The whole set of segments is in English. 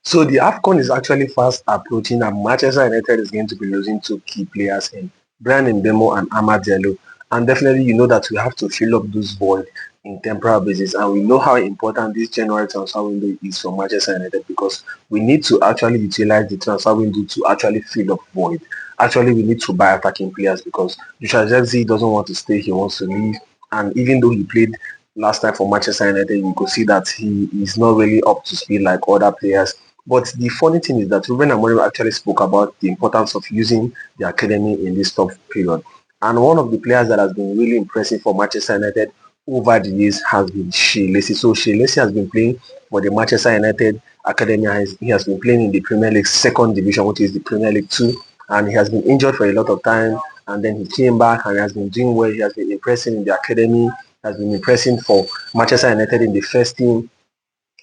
So the AFCON is actually fast approaching, and Manchester United is going to be losing two key players in Brian Mbemo and Amad Diallo. And definitely, you know that we have to fill up those void in temporary basis. And we know how important this January transfer window is for Manchester United, because we need to actually utilize the transfer window to actually fill up void. Actually, we need to buy attacking players because Joshua Zexi doesn't want to stay; he wants to leave. And even though he played last time for Manchester United, you could see that he is not really up to speed like other players. But the funny thing is that Ruben Amorim actually spoke about the importance of using the academy in this tough period. And one of the players that has been really impressive for Manchester United over the years has been Shea Lacey. So Shea Lacey has been playing for the Manchester United academy. He has been playing in the Premier League second division, which is the Premier League 2. And he has been injured for a lot of time. And then he came back and he has been doing well. He has been impressing in the academy. Has been impressing for Manchester United in the first team.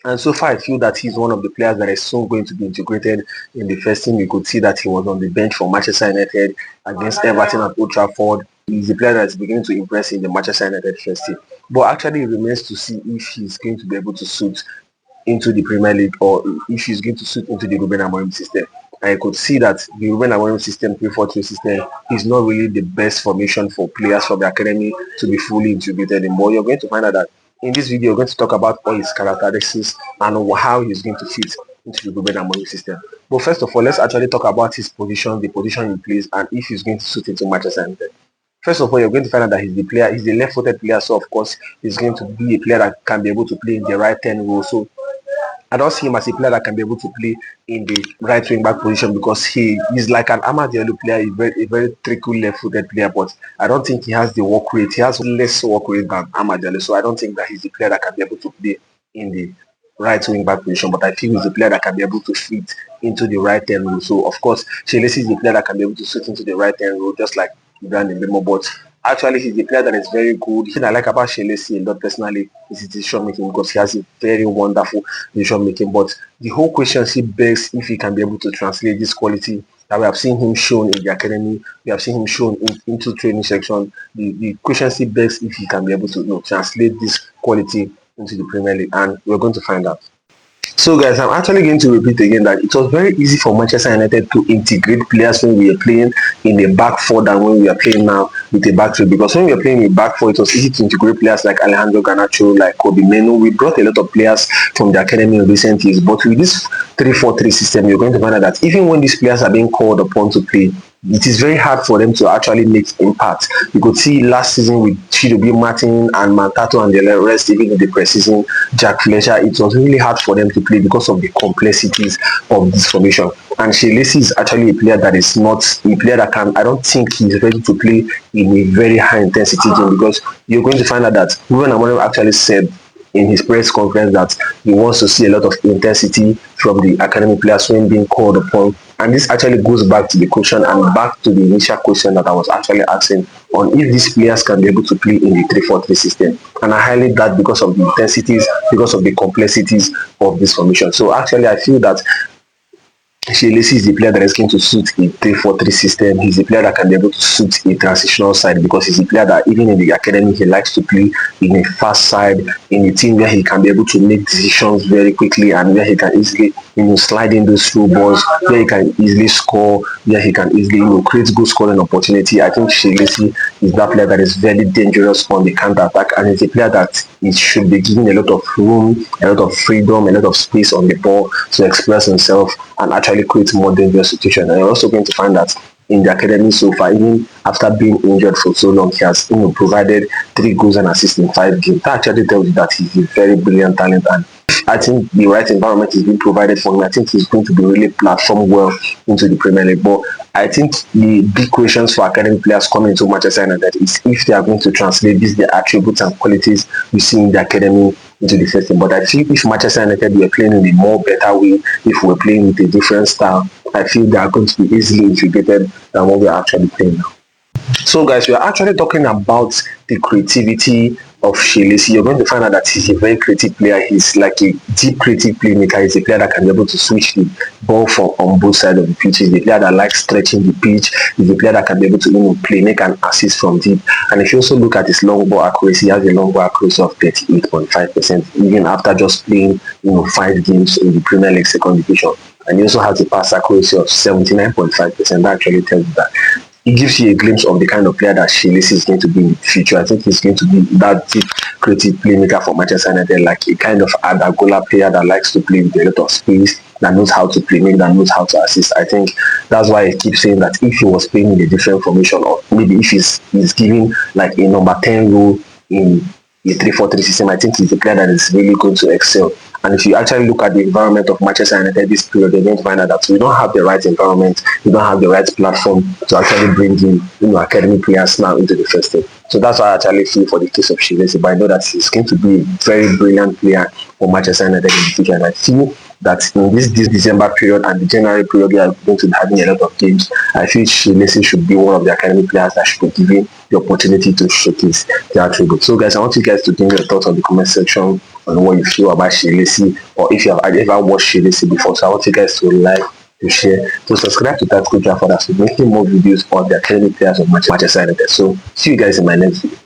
And so far, I feel that he's one of the players that is soon going to be integrated in the first team. You could see that he was on the bench for Manchester United against Everton at Old Trafford. He's a player that is beginning to impress in the Manchester United first team. But actually, it remains to see if he's going to be able to suit into the Premier League, or if he's going to suit into the Ruben Amorim system. I could see that the Ruben Amorim system, 3-4-3 system, is not really the best formation for players from the academy to be fully integrated in. But you're going to find out that in this video, we're going to talk about all his characteristics and how he's going to fit into the Ruben Amorim system. But first of all, let's actually talk about his position, the position he plays, and if he's going to suit into Manchester United. First of all, you're going to find out that he's the player, he's the left-footed player, so of course he's going to be a player that can be able to play in the right 10 role. So I don't see him as a player that can be able to play in the right wing back position, because he is like an Amad Diallo player, a very tricky left-footed player, but I don't think he has the work rate. He has less work rate than Amad Diallo, so I don't think that he's the player that can be able to play in the right wing back position, but I feel he's the player that can be able to fit into the right 10 role. So of course, Shea Lacey is the player that can be able to fit into the right 10 role, just like Brandon Bemo, but actually, he's a player that is very good. The thing I like about Shea Lacey a lot personally is his decision making, because he has a very wonderful decision making. But the whole question still begs if he can be able to translate this quality that we have seen him shown in the academy, we have seen him shown into training section. The question still begs if he can be able to translate this quality into the Premier League, and we're going to find out. So guys, I'm actually going to repeat again that it was very easy for Manchester United to integrate players when we were playing in a back four than when we are playing now with a back three. Because when we were playing in a back four, it was easy to integrate players like Alejandro Garnacho, like Kobe Meno. We brought a lot of players from the academy in recent years. But with this 3-4-3 system, you're going to find out that even when these players are being called upon to play, it is very hard for them to actually make impact. You could see last season with Chidobe Martin and Mantato and the rest, even in the preseason, Jack Fletcher, it was really hard for them to play because of the complexities of this formation. And Shea Lacey is actually a player that is not a player that can, I don't think he's ready to play in a very high intensity game, because you're going to find out that Ruben Amorim actually said in his press conference that he wants to see a lot of intensity from the academy players when being called upon. And this actually goes back to the question and back to the initial question that I was actually asking on if these players can be able to play in the 3-4-3 system. And I highlight that because of the intensities, because of the complexities of this formation. So actually, I feel that Shea Lacey is the player that is going to suit a 3-4-3 system. He's a player that can be able to suit a transitional side, because he's a player that even in the academy he likes to play in a fast side, in a team where he can be able to make decisions very quickly and where he can easily slide in those through balls, where he can easily score, where he can easily create good scoring opportunity. I think Shea Lacey is that player that is very dangerous on the counter attack, and he's a player that he should be given a lot of room, a lot of freedom, a lot of space on the ball to express himself and actually create more dangerous situations. And you're also going to find that in the academy so far, even after being injured for so long, he has provided 3 goals and assists in 5 games. That actually tells you that he's a very brilliant talent, and I think the right environment is being provided for him. I think he's going to be really platformed well into the Premier League. But I think the big questions for academy players coming into Manchester United is if they are going to translate these the attributes and qualities we see in the academy into the first team. But I feel if Manchester United were playing in a more better way, if we're playing with a different style, I feel they are going to be easily integrated than what we're actually playing now. So guys, we are actually talking about the creativity of Shea Lacey, you're going to find out that he's a very creative player. He's like a deep creative playmaker. He's a player that can be able to switch the ball from on both sides of the pitch. He's a player that likes stretching the pitch. He's a player that can be able to play, make an assist from deep. And if you also look at his long ball accuracy, he has a long ball accuracy of 38.5%, even after just playing 5 games in the Premier League second division. And he also has a pass accuracy of 79.5%. That actually tells you that it gives you a glimpse of the kind of player that Shea Lacey is going to be in the future. I think he's going to be that deep creative playmaker for Manchester United, like a kind of Adagola player that likes to play with a lot of space, that knows how to play, that knows how to assist. I think that's why I keep saying that if he was playing in a different formation, or maybe if he's giving like a number 10 role in a 3-4-3 system, I think he's a player that is really going to excel. And if you actually look at the environment of Manchester United this period, you're going to find out that we don't have the right environment, we don't have the right platform to actually bring in academy players now into the first team. So that's why I actually feel for the case of Shea Lacey. But I know that he's going to be a very brilliant player for Manchester United in the future. And I feel that in this December period and the January period, we are going to be having a lot of games. I feel Shea Lacey should be one of the academy players that should be given the opportunity to showcase their attributes. So guys, I want you guys to give me your thoughts on the comment section on what you feel about Shea Lacey, or if you have ever watched Shea Lacey before. So I want you guys to like, to share, to subscribe to Tactical Draft for us, to making more videos on the academy players of Manchester United. So see you guys in my next video.